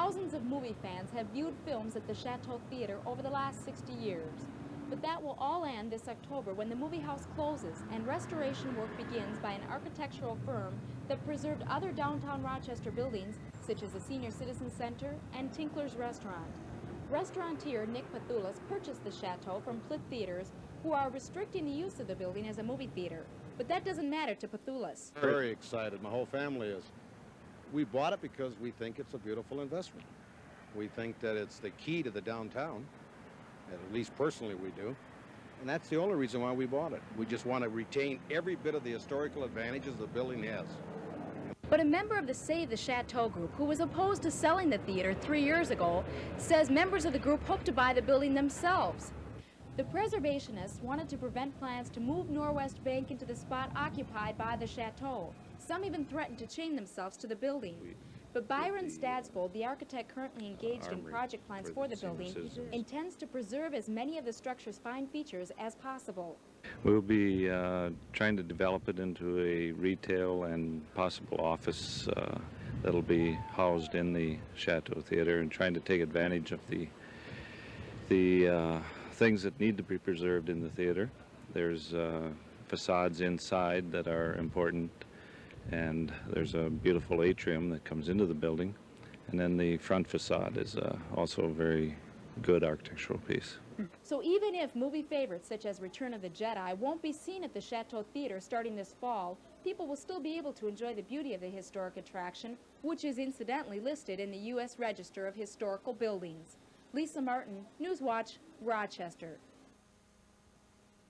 Thousands of movie fans have viewed films at the Chateau Theater over the last 60 years. But that will all end this October when the movie house closes and restoration work begins by an architectural firm that preserved other downtown Rochester buildings, such as the Senior Citizen Center and Tinkler's Restaurant. Restaurateur Nick Pathulis purchased the Chateau from Plitt Theaters, who are restricting the use of the building as a movie theater. But that doesn't matter to Pathulis. Very excited. My whole family is. We bought it because we think it's a beautiful investment. We think that it's the key to the downtown. At least personally we do. And that's the only reason why we bought it. We just want to retain every bit of the historical advantages the building has. But a member of the Save the Chateau group, who was opposed to selling the theater 3 years ago, says members of the group hope to buy the building themselves. The preservationists wanted to prevent plans to move Norwest Bank into the spot occupied by the Chateau. Some even threatened to chain themselves to the building. But Byron Stadsfold, the architect currently engaged in project plans for the building, intends to preserve as many of the structure's fine features as possible. We'll be trying to develop it into a retail and possible office that'll be housed in the Chateau Theater, and trying to take advantage of the things that need to be preserved in the theater. There's facades inside that are important, and there's a beautiful atrium that comes into the building, and then the front facade is also a very good architectural piece. So even if movie favorites such as Return of the Jedi won't be seen at the Chateau Theater starting this fall, people will still be able to enjoy the beauty of the historic attraction, which is incidentally listed in the U.S. Register of Historical Buildings. Lisa Martin, Newswatch, Rochester.